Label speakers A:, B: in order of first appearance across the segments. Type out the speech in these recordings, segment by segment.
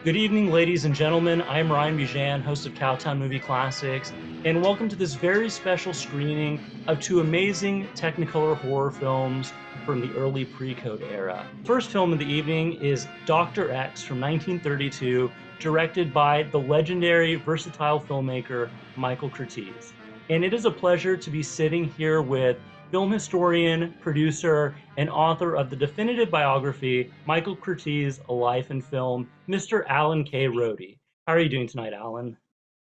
A: Good evening, ladies and gentlemen. I'm Ryan Bijan, host of COWTOWN Movie Classics, and welcome to this very special screening of two amazing Technicolor horror films from the early pre-code era. First film of the evening is Dr. X from 1932, directed by the legendary, versatile filmmaker Michael Curtiz. And it is a pleasure to be sitting here with film historian, producer, and author of the definitive biography, Michael Curtiz, A Life in Film, Mr. Alan K. Rohde. How are you doing tonight, Alan?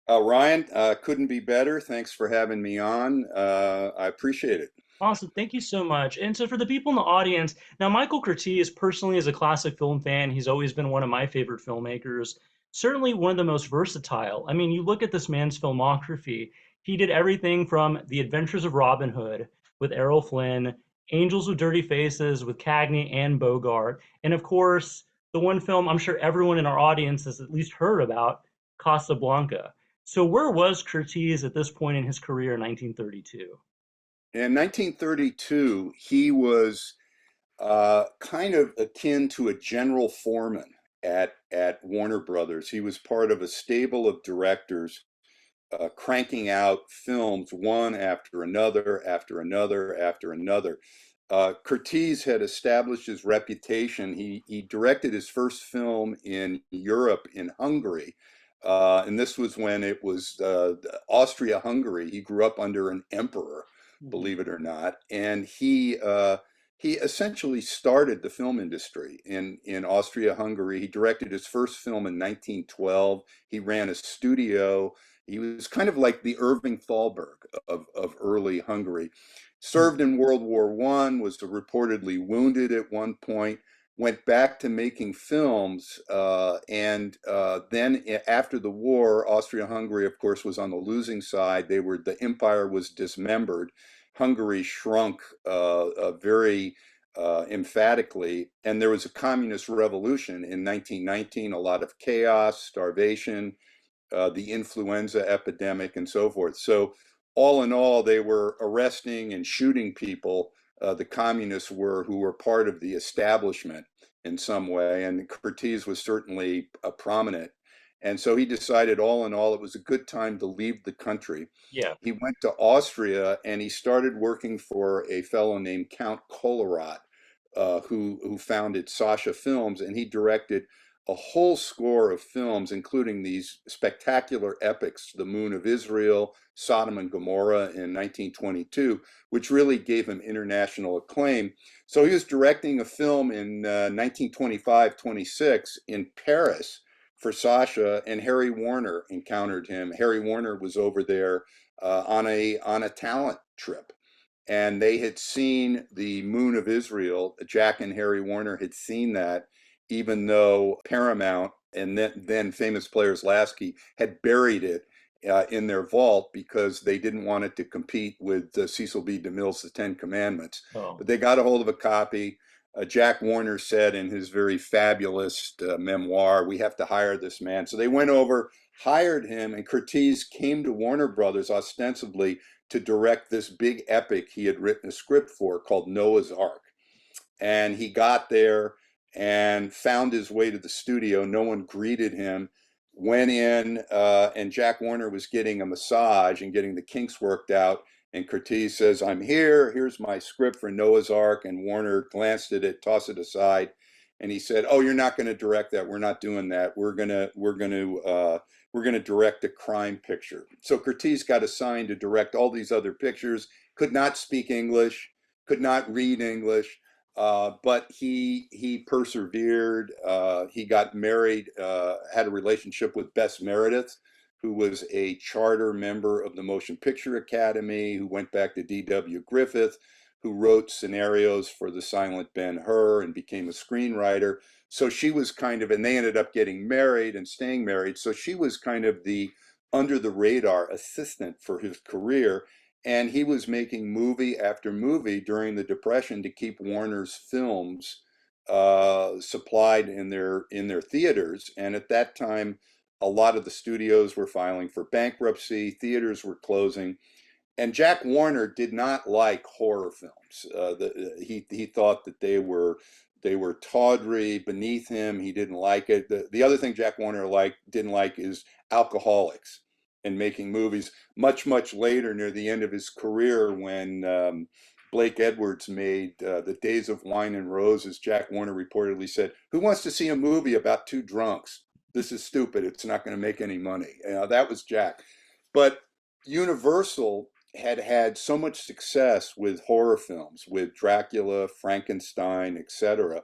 B: Ryan, couldn't be better. Thanks for having me on. I appreciate it.
A: Awesome. Thank you so much. And so for the people in the audience, now Michael Curtiz personally is a classic film fan. He's always been one of my favorite filmmakers. Certainly one of the most versatile. I mean, you look at this man's filmography, he did everything from The Adventures of Robin Hood with Errol Flynn, Angels with Dirty Faces with Cagney and Bogart, and of course, the one film I'm sure everyone in our audience has at least heard about, Casablanca. So where was Curtiz at this point in his career in 1932?
B: In 1932, he was kind of akin to a general foreman at Warner Brothers. He was part of a stable of directors cranking out films one after another, after another, after another. Curtiz had established his reputation. He directed his first film in Europe, in Hungary. And this was when it was Austria-Hungary. He grew up under an emperor, believe it or not. And he essentially started the film industry in Austria-Hungary. He directed his first film in 1912. He ran a studio. He was kind of like the Irving Thalberg of early Hungary. Served in World War I, was reportedly wounded at one point, went back to making films, and then after the war, Austria-Hungary, of course, was on the losing side. The empire was dismembered. Hungary shrunk very emphatically, and there was a communist revolution in 1919, a lot of chaos, starvation, the influenza epidemic, and so forth. So all in all, they were arresting and shooting people, the communists were, who were part of the establishment in some way, and Curtiz was certainly prominent. And so he decided, all in all, it was a good time to leave the country.
A: Yeah.
B: He went to Austria and he started working for a fellow named Count Kohlrath, who founded Sasha Films, and he directed a whole score of films, including these spectacular epics, The Moon of Israel, Sodom and Gomorrah in 1922, which really gave him international acclaim. So he was directing a film in 1925-26 in Paris for Sasha, and Harry Warner encountered him. Harry Warner was over there on a talent trip, and they had seen The Moon of Israel. Jack and Harry Warner had seen that, even though Paramount and then Famous Players Lasky had buried it in their vault because they didn't want it to compete with Cecil B. DeMille's The Ten Commandments.
A: Oh.
B: But they got a hold of a copy. Jack Warner said in his very fabulous memoir, "We have to hire this man." So they went over, hired him, and Curtiz came to Warner Brothers ostensibly to direct this big epic he had written a script for called Noah's Ark. And he got there and found his way to the studio. No one greeted him. Went in, and Jack Warner was getting a massage and getting the kinks worked out. And Curtiz says, "I'm here. Here's my script for Noah's Ark." And Warner glanced at it, tossed it aside, and he said, "Oh, you're not going to direct that. We're not doing that. We're gonna direct a crime picture." So Curtiz got assigned to direct all these other pictures. Could not speak English, could not read English. But he persevered. He got married, had a relationship with Bess Meredith, who was a charter member of the Motion Picture Academy, who went back to D.W. Griffith, who wrote scenarios for The Silent Ben-Hur and became a screenwriter. So she was kind of, and they ended up getting married and staying married. So she was kind of the under the radar assistant for his career. And he was making movie after movie during the Depression to keep Warner's films supplied in their theaters. And at that time, a lot of the studios were filing for bankruptcy, theaters were closing, and Jack Warner did not like horror films. He thought that they were They were tawdry, beneath him. He didn't like it. The other thing Jack Warner didn't like is alcoholics and making movies. Much later, near the end of his career, when Blake Edwards made The Days of Wine and Roses, Jack Warner reportedly said, "Who wants to see a movie about two drunks? This is stupid. It's not going to make any money." That was Jack. But Universal had had so much success with horror films, with Dracula, Frankenstein, etc.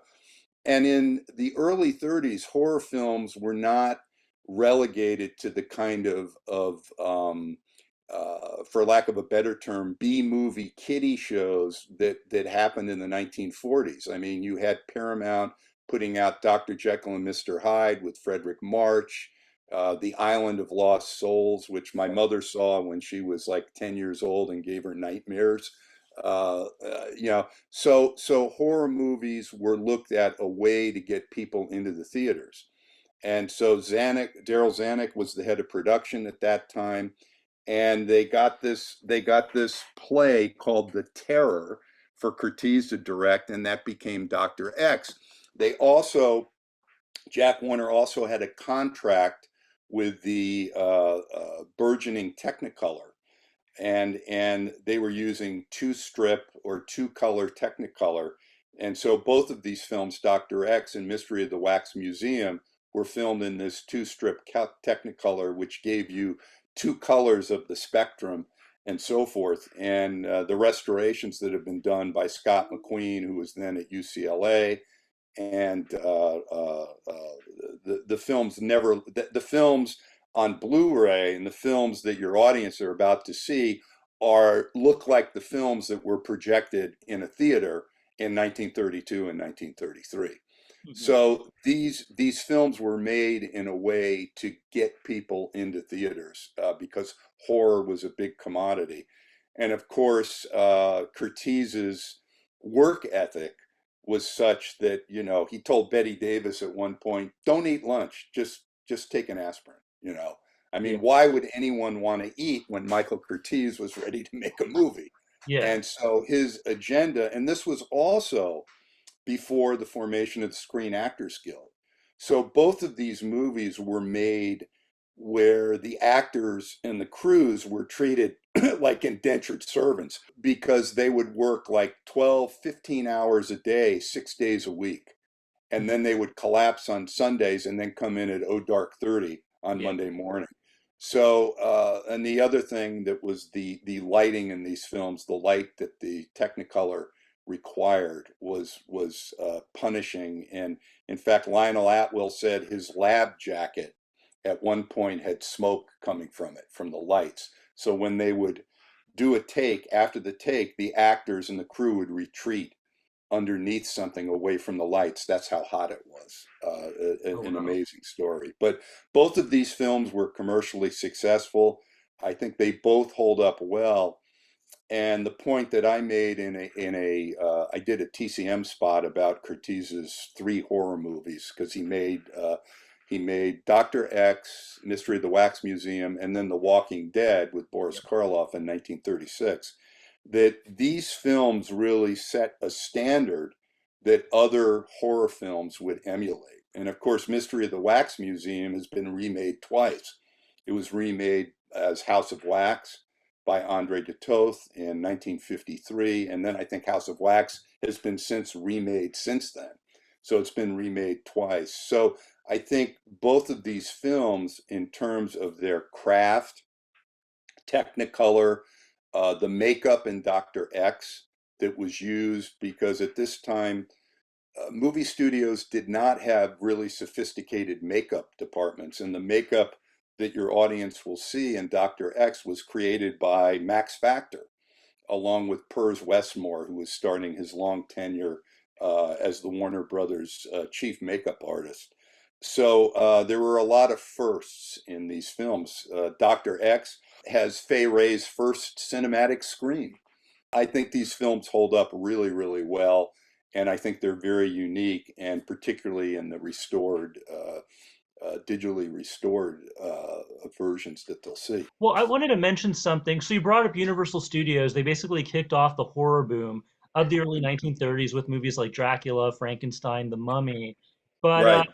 B: And in the early 30s, horror films were not relegated to the kind for lack of a better term, B-movie kiddie shows that happened in the 1940s. I mean, you had Paramount putting out Dr. Jekyll and Mr. Hyde with Frederick March, The Island of Lost Souls, which my mother saw when she was like 10 years old and gave her nightmares. So horror movies were looked at a way to get people into the theaters. And so Daryl Zanuck was the head of production at that time, and they got this play called The Terror for Curtiz to direct, and that became Dr. X. Jack Warner also had a contract with the burgeoning Technicolor, and they were using two strip or two color Technicolor. And so both of these films, Dr. X and Mystery of the Wax Museum, were filmed in this two strip Technicolor, which gave you two colors of the spectrum and so forth. And the restorations that have been done by Scott McQueen, who was then at UCLA, and the films on Blu-ray and the films that your audience are about to see look like the films that were projected in a theater in 1932 and 1933.
A: Mhm.
B: So these films were made in a way to get people into theaters because horror was a big commodity. And of course, Curtiz's work ethic was such that, he told Betty Davis at one point, "Don't eat lunch, just take an aspirin." I
A: Yeah.
B: mean, why would anyone want to eat when Michael Curtiz was ready to make a movie?
A: Yeah.
B: And so his agenda, and this was also before the formation of the Screen Actors Guild. So both of these movies were made where the actors and the crews were treated like indentured servants because they would work like 12, 15 hours a day, 6 days a week. And then they would collapse on Sundays and then come in at dark 30 on
A: Yeah.
B: Monday morning. So, and the other thing that was the lighting in these films, the light that the Technicolor required was punishing. And in fact, Lionel Atwill said his lab jacket at one point had smoke coming from it, from the lights. So when they would do a take, after the take, the actors and the crew would retreat underneath something away from the lights. That's how hot it was.
A: Oh,
B: An
A: wow.
B: amazing story. But both of these films were commercially successful. I think they both hold up well. And the point that I made I did a TCM spot about Curtiz's three horror movies because he made Dr. X, Mystery of the Wax Museum, and then The Walking Dead with Boris
A: Yep.
B: Karloff in 1936. That these films really set a standard that other horror films would emulate. And of course, Mystery of the Wax Museum has been remade twice. It was remade as House of Wax by Andre de Toth in 1953, and then I think House of Wax has been remade since then. So it's been remade twice. So I think both of these films, in terms of their craft, Technicolor, the makeup in Dr. X that was used, because at this time, movie studios did not have really sophisticated makeup departments, and the makeup that your audience will see in Dr. X was created by Max Factor, along with Purs Westmore, who was starting his long tenure as the Warner Brothers chief makeup artist. So there were a lot of firsts in these films. Dr. X has Fay Wray's first cinematic screen. I think these films hold up really, really well, and I think they're very unique, and particularly in the digitally restored versions that they'll see.
A: Well, I wanted to mention something. So you brought up Universal Studios. They basically kicked off the horror boom. of the early 1930s with movies like Dracula, Frankenstein, The Mummy. But
B: Right.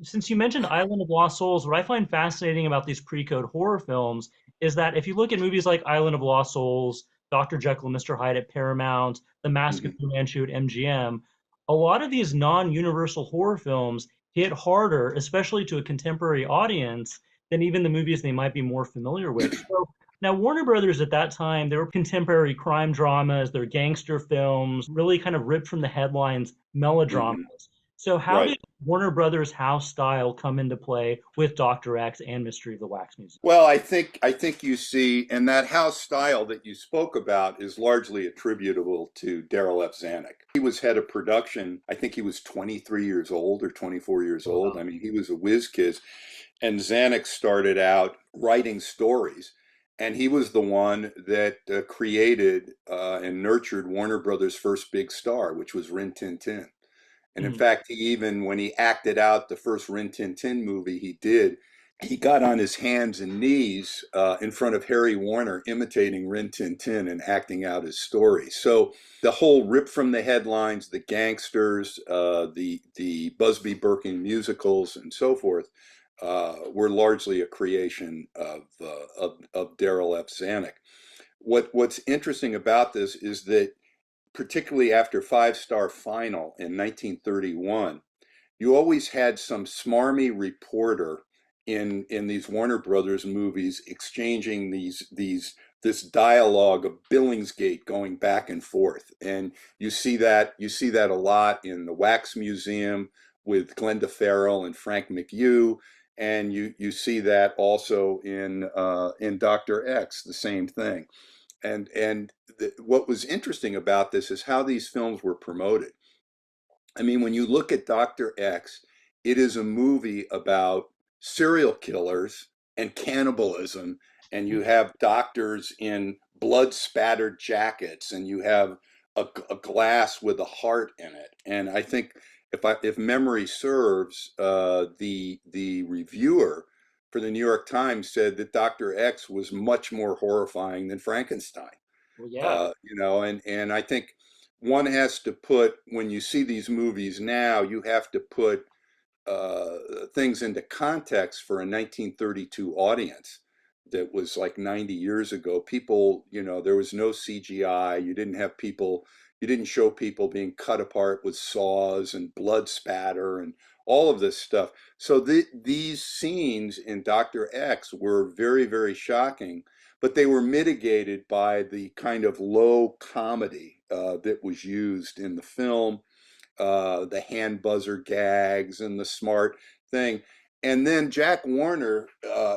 A: since you mentioned Island of Lost Souls, what I find fascinating about these pre-code horror films is that if you look at movies like Island of Lost Souls, Dr. Jekyll and Mr. Hyde at Paramount, The Mask of
B: Hmm.
A: Fu Manchu at MGM, a lot of these non-universal horror films hit harder, especially to a contemporary audience, than even the movies they might be more familiar with. So now Warner Brothers at that time, they were contemporary crime dramas, they're gangster films, really kind of ripped from the headlines
B: Hmm.
A: melodramas. So how
B: Right.
A: did Warner Brothers house style come into play with Dr. X and Mystery of the Wax Museum?
B: Well, I think you see, and that house style that you spoke about is largely attributable to Darryl F. Zanuck. He was head of production. I think he was 23 years old or 24 years old.
A: Wow.
B: I mean, he was a whiz kid. And Zanuck started out writing stories, and he was the one that created and nurtured Warner Brothers' first big star, which was Rin Tin Tin. And in
A: Mhm.
B: fact, he even, when he acted out the first Rin Tin Tin movie he did, he got on his hands and knees in front of Harry Warner, imitating Rin Tin Tin and acting out his story. So the whole rip from the headlines, the gangsters, the Busby Berking musicals, and so forth, were largely a creation of Darryl F. Zanuck. What's interesting about this is that, particularly after Five Star Final in 1931, you always had some smarmy reporter in these Warner Brothers movies exchanging this dialogue of Billingsgate going back and forth, and you see that a lot in the Wax Museum with Glenda Farrell and Frank McHugh, and you see that also in Doctor X, the same thing. And what was interesting about this is how these films were promoted. I mean, when you look at Dr. X, it is a movie about serial killers and cannibalism, and you have doctors in blood spattered jackets, and you have a glass with a heart in it. And I think, if memory serves, the reviewer for the New York Times said that Dr. X was much more horrifying than Frankenstein.
A: Well, yeah.
B: And I think one has to put, when you see these movies now, you have to put things into context for a 1932 audience that was like 90 years ago. People, there was no CGI. You didn't show people being cut apart with saws and blood spatter and all of this stuff. So these scenes in Dr. X were very, very shocking, but they were mitigated by the kind of low comedy that was used in the film, the hand buzzer gags and the smart thing. And then Jack Warner,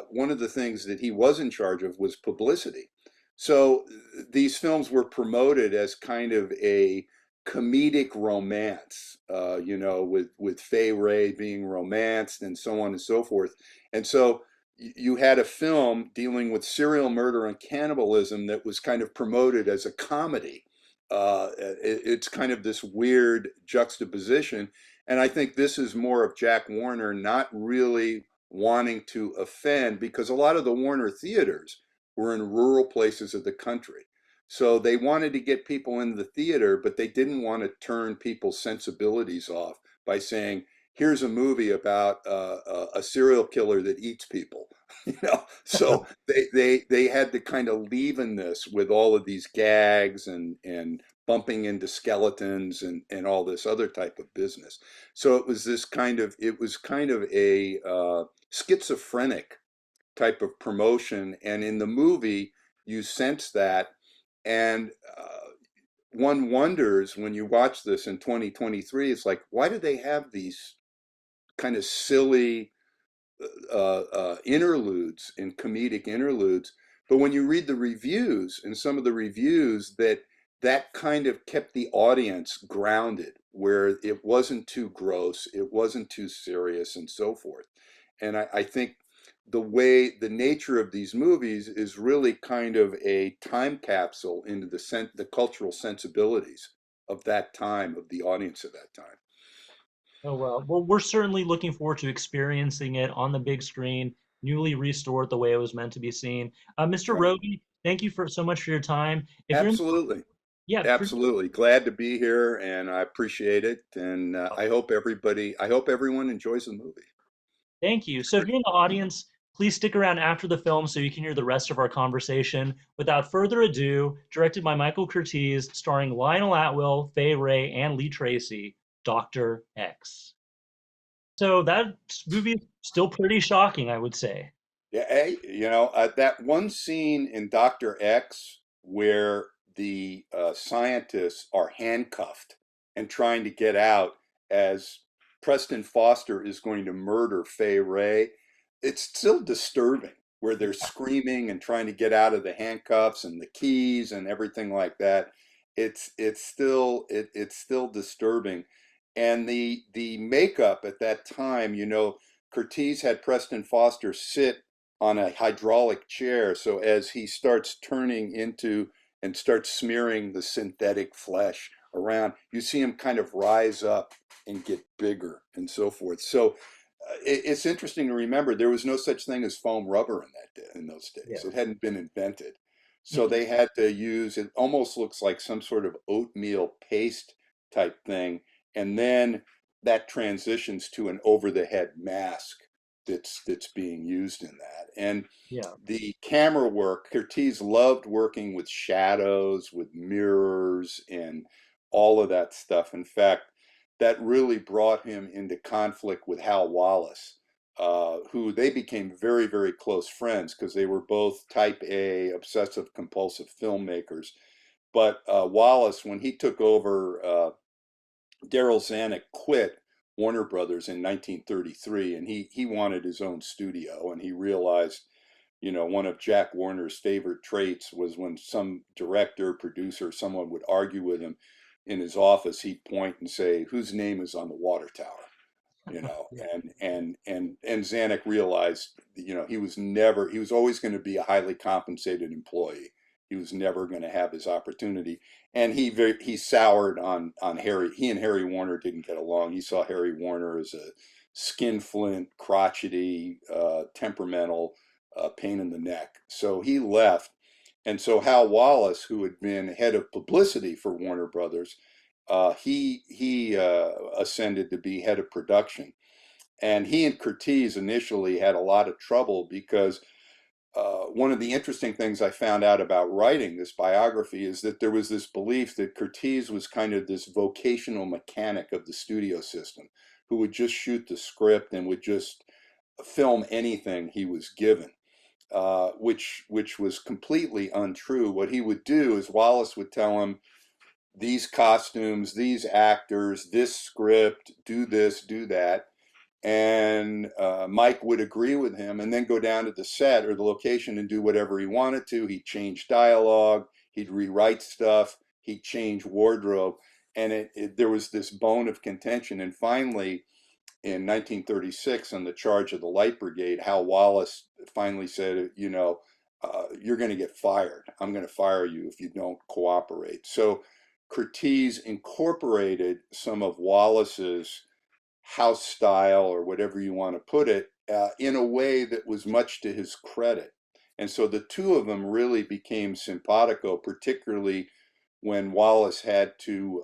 B: one of the things that he was in charge of was publicity. So these films were promoted as kind of a comedic romance, with Fay Wray being romanced and so on and so forth. And so you had a film dealing with serial murder and cannibalism that was kind of promoted as a comedy. It's kind of this weird juxtaposition. And I think this is more of Jack Warner not really wanting to offend, because a lot of the Warner theaters were in rural places of the country. So they wanted to get people in the theater, but they didn't want to turn people's sensibilities off by saying, here's a movie about a serial killer that eats people. So they had to kind of leaven this with all of these gags and bumping into skeletons and all this other type of business. So it was kind of a schizophrenic type of promotion, and in the movie you sense that. And one wonders, when you watch this in 2023, it's like, why do they have these kind of silly interludes and comedic interludes? But when you read the reviews, and some of the reviews, that kind of kept the audience grounded, where it wasn't too gross, it wasn't too serious, and so forth. And I think the nature of these movies is really kind of a time capsule into the cultural sensibilities of that time, of the audience of that time.
A: Oh, well. Well, we're certainly looking forward to experiencing it on the big screen, newly restored the way it was meant to be seen. Mr.
B: Right.
A: Roby, thank you for so much for your time. If you're in
B: Absolutely.
A: Yeah,
B: Absolutely. Glad to be here, and I appreciate it. And I hope everyone enjoys the movie.
A: thank you. So if you're in the audience, please stick around after the film so you can hear the rest of our conversation. Without further ado, directed by Michael Curtiz, starring Lionel Atwill, Fay Wray, and Lee Tracy, Dr. X. So that movie is still pretty shocking, I would say.
B: Yeah, hey, that one scene in Dr. X where the scientists are handcuffed and trying to get out as Preston Foster is going to murder Fay Wray, it's still disturbing where they're screaming and trying to get out of the handcuffs and the keys and everything like that. It's still disturbing. And the makeup at that time, Curtiz had Preston Foster sit on a hydraulic chair. So as he starts turning into and starts smearing the synthetic flesh around, you see him kind of rise up and get bigger and so forth. So it's interesting to remember there was no such thing as foam rubber in those days.
A: Yeah.
B: It hadn't been invented. So
A: Mhm.
B: they had to use it almost looks like some sort of oatmeal paste type thing. And then that transitions to an over the head mask that's being used in that. And
A: Yeah.
B: the camera work, Curtiz loved working with shadows, with mirrors, and all of that stuff. In fact, that really brought him into conflict with Hal Wallace, who they became very, very close friends because they were both type A, obsessive compulsive filmmakers. But Wallace, when he took over, Daryl Zanuck quit Warner Brothers in 1933, and he wanted his own studio, and he realized, one of Jack Warner's favorite traits was when some director, producer, someone would argue with him in his office, he'd point and say, "Whose name is on the water tower?"
A: Yeah.
B: And Zanuck realized, he was always going to be a highly compensated employee. He was never going to have his opportunity, and he soured on Harry. He and Harry Warner didn't get along. He saw Harry Warner as a skinflint, crotchety, temperamental, pain in the neck. So he left, and so Hal Wallace, who had been head of publicity for Warner Brothers, he ascended to be head of production. And he and Curtiz initially had a lot of trouble because one of the interesting things I found out about writing this biography is that there was this belief that Curtiz was kind of this vocational mechanic of the studio system who would just shoot the script and would just film anything he was given. Which was completely untrue. What he would do is Wallace would tell him, these costumes, these actors, this script, do this, do that. And Mike would agree with him and then go down to the set or the location and do whatever he wanted to. He'd change dialogue, he'd rewrite stuff, he'd change wardrobe. And there was this bone of contention. And finally, in 1936, on the charge of the Light Brigade, Hal Wallace finally said, you're going to get fired. I'm going to fire you if you don't cooperate. So Curtiz incorporated some of Wallace's house style, or whatever you want to put it, in a way that was much to his credit. And so the two of them really became simpatico, particularly when Wallace had to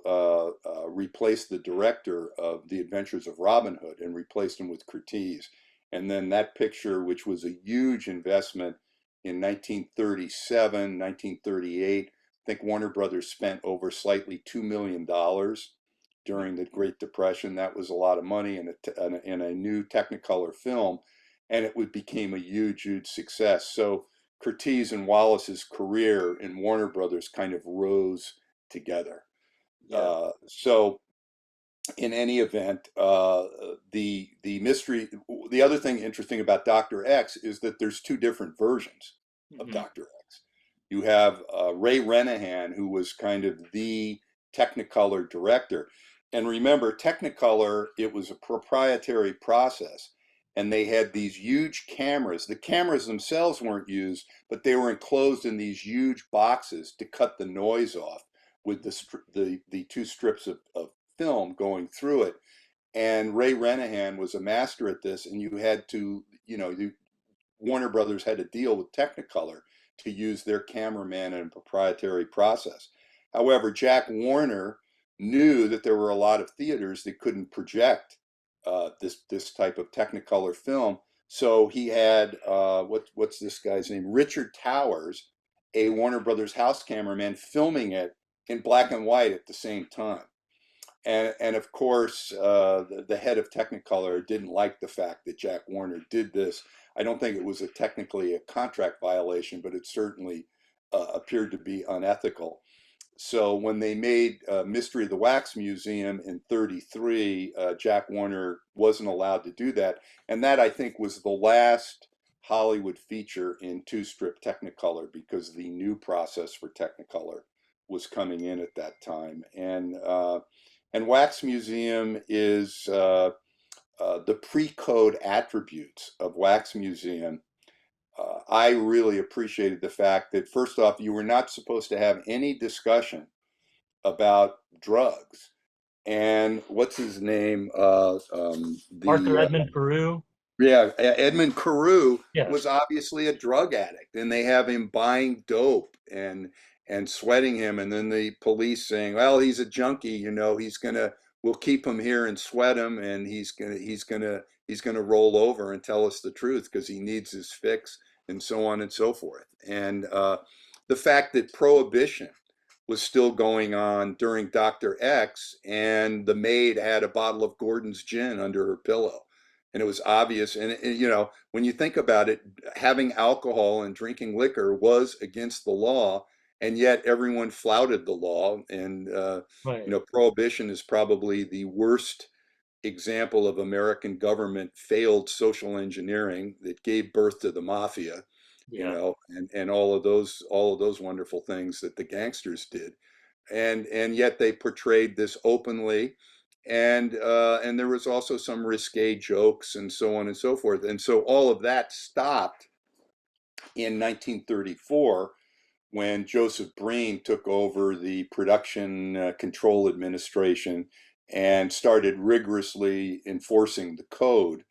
B: replace the director of The Adventures of Robin Hood and replaced him with Curtiz. And then that picture, which was a huge investment in 1937, 1938, I think Warner Brothers spent over slightly $2 million during the Great Depression. That was a lot of money in a new Technicolor film, and it became a huge, huge success. So Curtiz and Wallace's career in Warner Brothers kind of rose together.
A: Yeah.
B: So in any event, the mystery. The other thing interesting about Dr. X is that there's two different versions of
A: Hmm.
B: Dr. X. You have Ray Renahan, who was kind of the Technicolor director. And remember, Technicolor, it was a proprietary process. And they had these huge cameras. The cameras themselves weren't used, but they were enclosed in these huge boxes to cut the noise off with the two strips of film going through it. And Ray Renahan was a master at this, and you had to, Warner Brothers had to deal with Technicolor to use their cameraman in a proprietary process. However, Jack Warner knew that there were a lot of theaters that couldn't project this type of Technicolor film. So he had what's this guy's name? Richard Towers, a Warner Brothers house cameraman, filming it in black and white at the same time. And of course, the head of Technicolor didn't like the fact that Jack Warner did this. I don't think it was technically a contract violation, but it certainly appeared to be unethical. So when they made Mystery of the Wax Museum in '33, Jack Warner wasn't allowed to do that. And that, I think, was the last Hollywood feature in two-strip Technicolor, because the new process for Technicolor was coming in at that time. And Wax Museum is the pre-code attributes of Wax Museum. I really appreciated the fact that, first off, you were not supposed to have any discussion about drugs. And what's his name?
A: Arthur Edmund Carew.
B: Yeah, Edmund Carew
A: Yes.
B: was obviously a drug addict, and they have him buying dope and sweating him, and then the police saying, "Well, he's a junkie, we'll keep him here and sweat him, and he's gonna roll over and tell us the truth because he needs his fix," and so on and so forth. And the fact that prohibition was still going on during Dr. X, and the maid had a bottle of Gordon's gin under her pillow. And it was obvious. And when you think about it, having alcohol and drinking liquor was against the law, and yet everyone flouted the law. And,
A: Right.
B: prohibition is probably the worst example of American government failed social engineering that gave birth to the mafia,
A: Yeah.
B: and all of those wonderful things that the gangsters did. And yet they portrayed this openly, and there was also some risque jokes and so on and so forth. And so all of that stopped in 1934 when Joseph Breen took over the production control administration and started rigorously enforcing the code.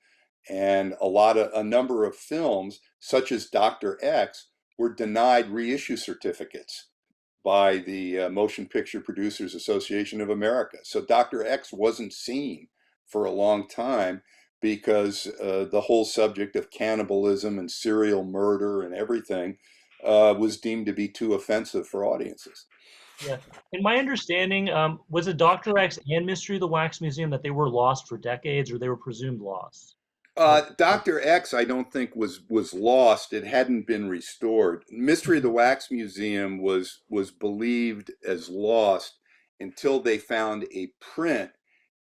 B: And a number of films, such as Dr. X, were denied reissue certificates by the Motion Picture Producers Association of America. So Dr. X wasn't seen for a long time because the whole subject of cannibalism and serial murder and everything was deemed to be too offensive for audiences.
A: Yeah. In my understanding, was it Dr. X and Mystery of the Wax Museum that they were lost for decades, or they were presumed lost?
B: Dr. X, I don't think was lost. It hadn't been restored. Mystery of the Wax Museum was believed as lost until they found a print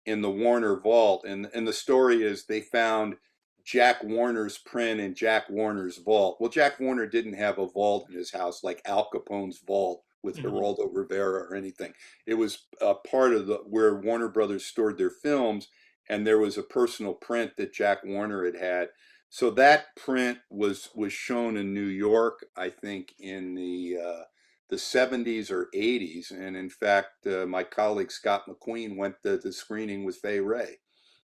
B: in the Warner vault. And the story is they found Jack Warner's print in Jack Warner's vault. Well, Jack Warner didn't have a vault in his house like Al Capone's vault with
A: Mhm.
B: Geraldo Rivera or anything. It was part of where Warner Brothers stored their films, and there was a personal print that Jack Warner had had. So that print was shown in New York, I think, in the '70s or '80s, and in fact, my colleague Scott McQueen went to the screening with Fay Wray,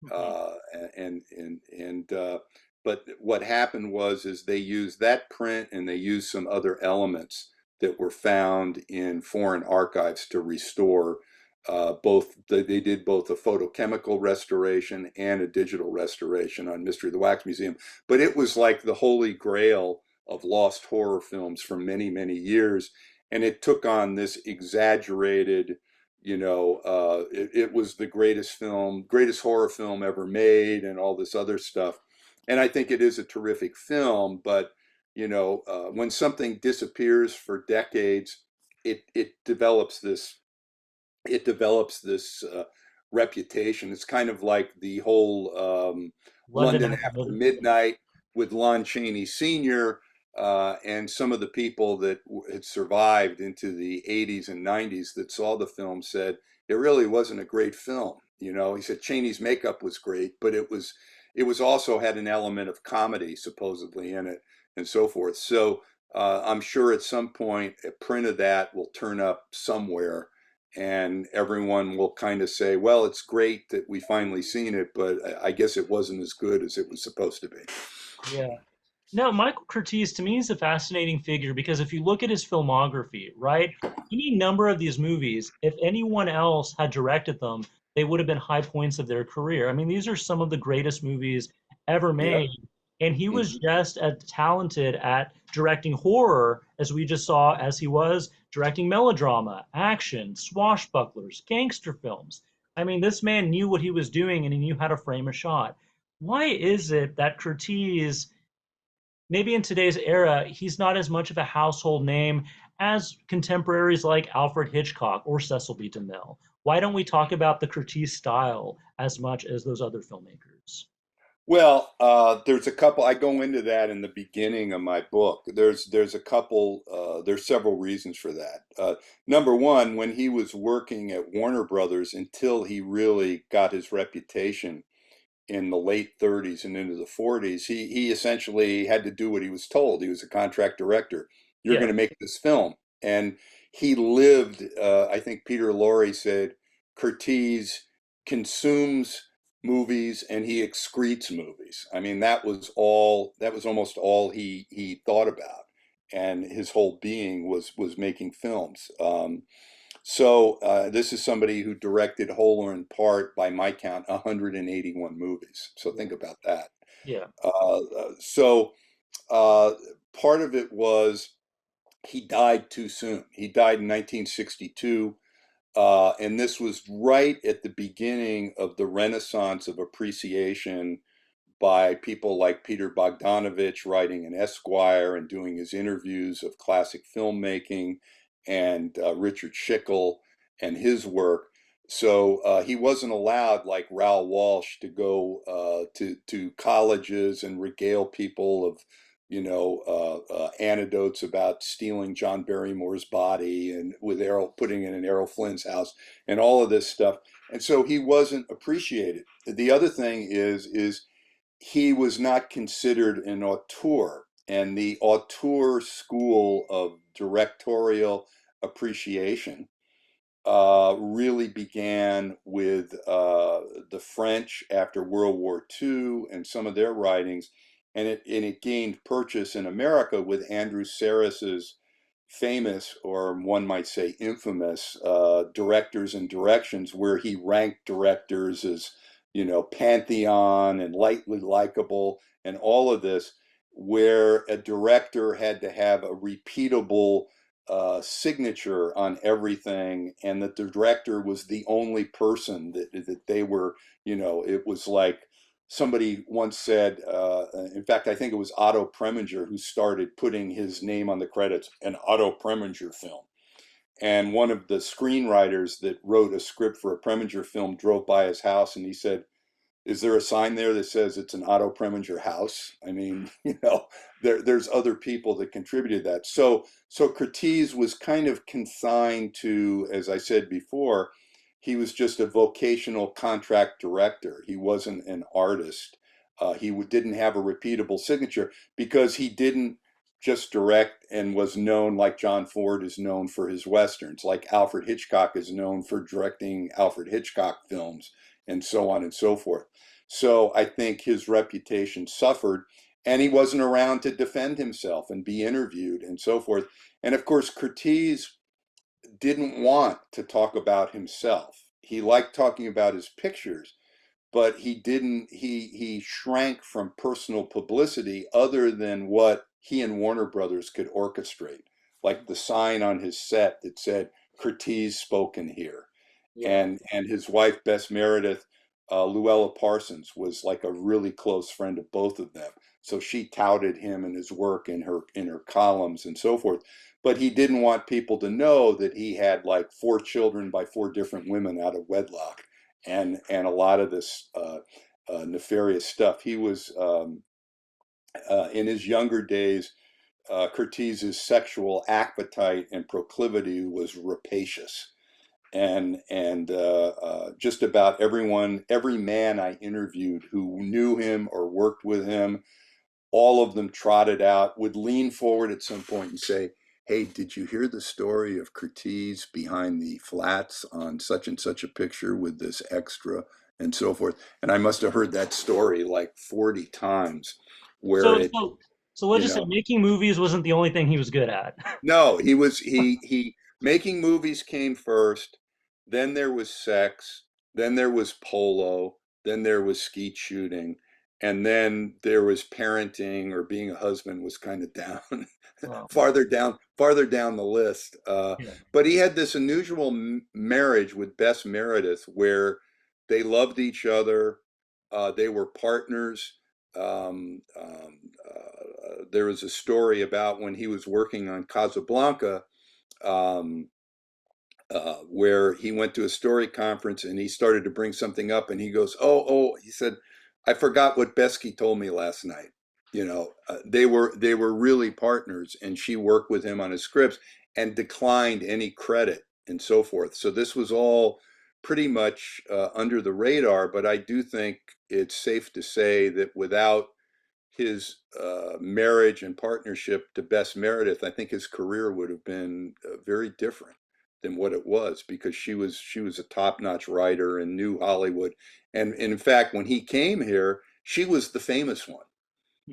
A: Mhm.
B: uh, and but what happened is they used that print and they used some other elements that were found in foreign archives to restore they did both a photochemical restoration and a digital restoration on Mystery of the Wax Museum. But it was like the holy grail of lost horror films for many, many years. And it took on this exaggerated, it was the greatest horror film ever made, and all this other stuff. And I think it is a terrific film, but when something disappears for decades, it develops this reputation. It's kind of like the whole
A: London
B: London
A: after
B: After
A: midnight.
B: Midnight with Lon Chaney Sr. And some of the people that had survived into the '80s and '90s that saw the film said it really wasn't a great film. He said Chaney's makeup was great, but it was also had an element of comedy supposedly in it and so forth. So I'm sure at some point a print of that will turn up somewhere, and everyone will kind of say, well, it's great that we finally seen it, but I guess it wasn't as good as it was supposed to be.
A: Yeah. No, Michael Curtiz to me is a fascinating figure because if you look at his filmography, right, any number of these movies, if anyone else had directed them, they would have been high points of their career. I mean, these are some of the greatest movies ever
B: Yeah.
A: made. And he was
B: Hmm.
A: just as talented at directing horror as we just saw as he was directing melodrama, action, swashbucklers, gangster films. I mean, this man knew what he was doing and he knew how to frame a shot. Why is it that Curtiz maybe in today's era, he's not as much of a household name as contemporaries like Alfred Hitchcock or Cecil B. DeMille? Why don't we talk about the Curtiz style as much as those other filmmakers?
B: Well, there's a couple. I go into that in the beginning of my book. There's a couple. There's several reasons for that. Number one, when he was working at Warner Brothers until he really got his reputation in the late 30s and into the 40s, he essentially had to do what he was told. He was a contract director. You're
A: Yeah,
B: going to make this film, and he lived. I think Peter Lorre said, Curtiz consumes movies and he excretes movies. I mean, that was all. That was almost all he thought about, and his whole being was making films. So this is somebody who directed whole or in part, by my count, 181 movies. So think about that.
A: yeah,
B: So part of it was he died too soon. He died in 1962, and this was right at the beginning of the renaissance of appreciation by people like Peter Bogdanovich writing in Esquire and doing his interviews of classic filmmaking, and Richard Schickel and his work. So he wasn't allowed, like Raoul Walsh, to go to colleges and regale people of, anecdotes about stealing John Barrymore's body and with Errol, putting it in Errol Flynn's house and all of this stuff. And so he wasn't appreciated. The other thing is he was not considered an auteur, and the auteur school of directorial appreciation really began with the French after World War II and some of their writings, and it gained purchase in America with Andrew Sarris's famous, or one might say infamous, Directors and Directions, where he ranked directors as, pantheon and lightly likable and all of this, where a director had to have a repeatable signature on everything, and that the director was the only person that they were, it was like somebody once said, in fact, I think it was Otto Preminger who started putting his name on the credits, an Otto Preminger film. And one of the screenwriters that wrote a script for a Preminger film drove by his house and he said, is there a sign there that says it's an Otto Preminger house? I mean, there's other people that contributed that. So Curtiz was kind of consigned to, as I said before, he was just a vocational contract director. He wasn't an artist. He didn't have a repeatable signature because he didn't just direct and was known like John Ford is known for his westerns, like Alfred Hitchcock is known for directing Alfred Hitchcock films, and so on and so forth. So I think his reputation suffered, and he wasn't around to defend himself and be interviewed and so forth. And of course, Curtiz didn't want to talk about himself. He liked talking about his pictures, but he didn't he shrank from personal publicity other than what he and Warner Brothers could orchestrate, like the sign on his set that said Curtiz spoken here.
A: yeah.
B: And his wife Bess Meredith, Luella Parsons, was like a really close friend of both of them, so she touted him and his work in her columns and so forth. But he didn't want people to know that he had like 4 children by 4 different women out of wedlock, and a lot of this nefarious stuff. He was in his younger days. Curtiz's sexual appetite and proclivity was rapacious, and just about every man I interviewed who knew him or worked with him, all of them trotted out, would lean forward at some point and say, "Hey, did you hear the story of Curtiz behind the flats on such and such a picture with this extra and so forth?" And I must have heard that story like 40 times, where
A: So,
B: it,
A: so So let's
B: you
A: just say
B: know.
A: making movies wasn't the only thing he was good at.
B: No, he making movies came first, then there was sex, then there was polo, then there was skeet shooting, and then there was parenting or being a husband was kind of down,
A: Well,
B: farther down the list.
A: yeah.
B: But he had this unusual marriage with Bess Meredith where they loved each other, they were partners. There was a story about when he was working on Casablanca, um, where he went to a story conference and he started to bring something up, and he goes, "Oh," he said, "I forgot what Besky told me last night." They were really partners, and she worked with him on his scripts and declined any credit and so forth. So this was all pretty much under the radar. But I do think it's safe to say that without his marriage and partnership to Bess Meredith, I think his career would have been very different than what it was, because she was a top-notch writer and knew Hollywood. And in fact, when he came here, she was the famous one.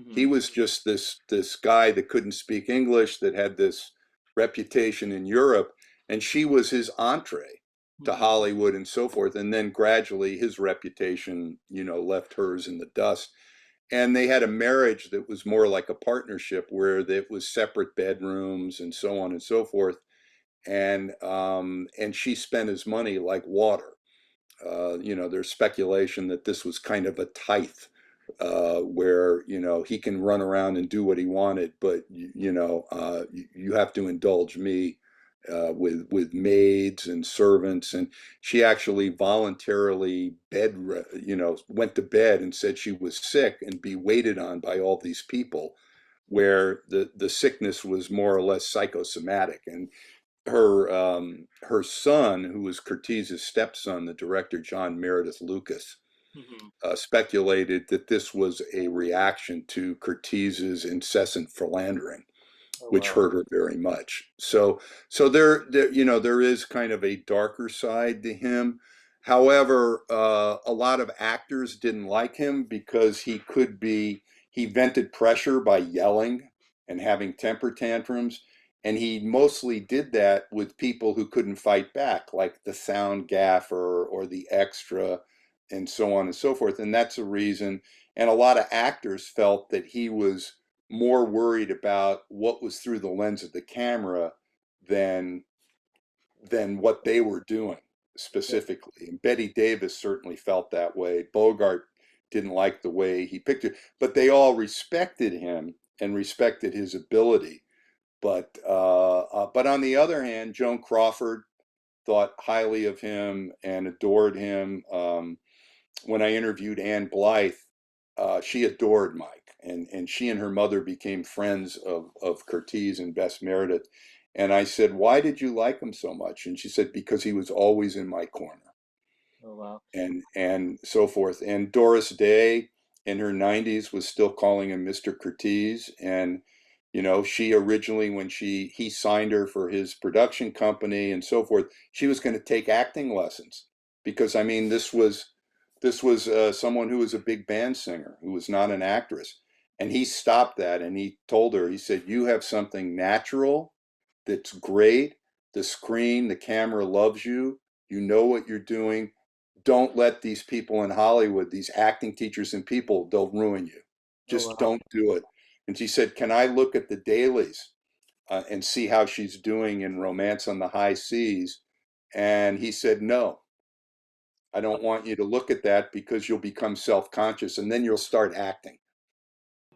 B: He
A: Hmm.
B: was just this guy that couldn't speak English, that had this reputation in Europe, and she was his entree to
A: Hmm.
B: Hollywood and so forth. And then gradually his reputation, left hers in the dust. And they had a marriage that was more like a partnership, where it was separate bedrooms and so on and so forth. And she spent his money like water. There's speculation that this was kind of a tithe, where he can run around and do what he wanted, but you have to indulge me with maids and servants. And she actually voluntarily went to bed and said she was sick and be waited on by all these people, where the sickness was more or less psychosomatic. And her son, who was Curtiz's stepson, the director John Meredith Lucas,
A: Hmm.
B: speculated that this was a reaction to Curtiz's incessant philandering,
A: Oh
B: which
A: wow.
B: hurt her very much. So there is kind of a darker side to him. However, a lot of actors didn't like him because he vented pressure by yelling and having temper tantrums. And he mostly did that with people who couldn't fight back, like the sound gaffer or the extra, and so on and so forth. And that's a reason. And a lot of actors felt that he was more worried about what was through the lens of the camera than what they were doing
A: Yeah.
B: specifically. And Betty Davis certainly felt that way. Bogart didn't like the way he pictured, but they all respected him and respected his ability. But on the other hand, Joan Crawford thought highly of him and adored him. When I interviewed Ann Blythe, she adored Mike, and she and her mother became friends of Curtiz and Bess Meredith. And I said, "Why did you like him so much?" And she said, "Because he was always in my corner,"
A: Oh wow.
B: and so forth. And Doris Day in her 90s was still calling him Mr. Curtiz. And she originally, when he signed her for his production company and so forth, she was going to take acting lessons, because I mean this was someone who was a big band singer, who was not an actress. And he stopped that, and he told her, he said, "You have something natural that's great. The screen, the camera loves you. You know what you're doing. Don't let these people in Hollywood, these acting teachers and people, they'll ruin you.
A: Oh
B: Just
A: wow.
B: don't do it." And she said, "Can I look at the dailies and see how she's doing in Romance on the High Seas?" And he said, "No, I don't want you to look at that, because you'll become self-conscious and then you'll start acting."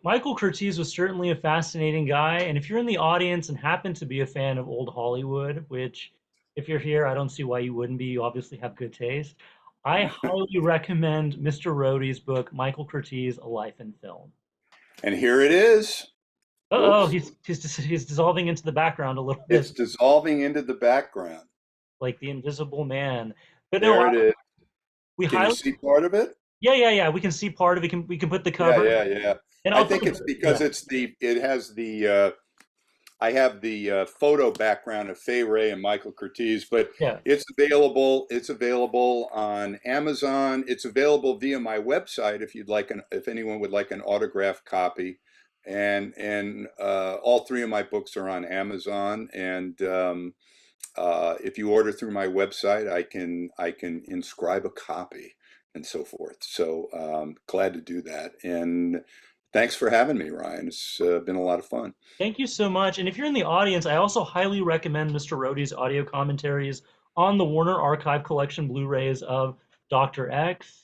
A: Michael Curtiz was certainly a fascinating guy, and if you're in the audience and happen to be a fan of old Hollywood, which if you're here, I don't see why you wouldn't be. You obviously have good taste. I highly recommend Mr. Rohde's book, Michael Curtiz: A Life in Film.
B: And here it is.
A: Uh-oh,
B: Whoops.
A: he's dissolving into the background a little bit,
B: It's dissolving into the background.
A: like the Invisible Man. But no,
B: There it is.
A: we
B: Can you
A: highly,
B: see part of it?
A: yeah. We can see part of it. We can put the
B: Yeah,
A: cover,
B: yeah, yeah.
A: and
B: I
A: I'll put
B: think it's
A: the
B: because
A: yeah,
B: it has I have the photo background of Fay Wray and Michael Curtiz, but
A: yeah.
B: It's available on Amazon. It's available via my website if anyone would like an autographed copy. and all three of my books are on Amazon. And if you order through my website, I can inscribe a copy and so forth. So glad to do that. And thanks for having me, Ryan. It's been a lot of fun.
A: Thank you so much. And if you're in the audience, I also highly recommend Mr. Rohde's audio commentaries on the Warner Archive Collection Blu-rays of Dr. X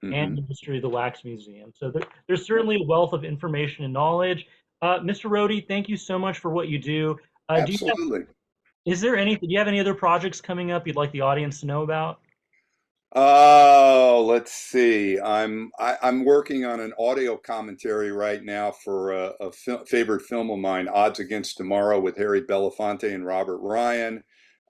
A: and
B: Hmm.
A: the Mystery of the Wax Museum. So there's certainly a wealth of information and knowledge. Mr. Rohde, thank you so much for what you do. Do you have,
B: Absolutely.
A: is there anything, do you have any other projects coming up you'd like the audience to know about?
B: Oh, let's see. I'm working on an audio commentary right now for favorite film of mine, Odds Against Tomorrow, with Harry Belafonte and Robert Ryan.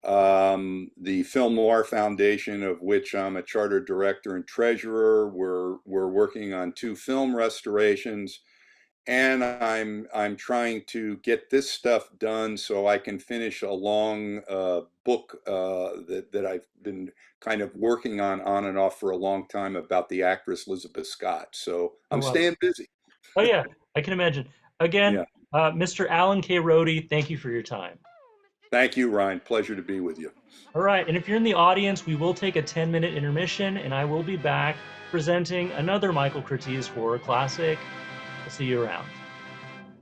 B: The Film Noir Foundation, of which I'm a charter director and treasurer. We're working on two film restorations, and I'm trying to get this stuff done so I can finish a long book that I've been kind of working on and off for a long time about the actress Elizabeth Scott. So
A: Oh,
B: I'm
A: wow.
B: staying busy.
A: Oh, yeah, I can imagine. Again,
B: Yeah.
A: Mr. Alan K. Rohde, thank you for your time.
B: Thank you, Ryan. Pleasure to be with you.
A: All right, and if you're in the audience, we will take a 10-minute intermission, and I will be back presenting another Michael Curtiz horror classic. I'll see you around.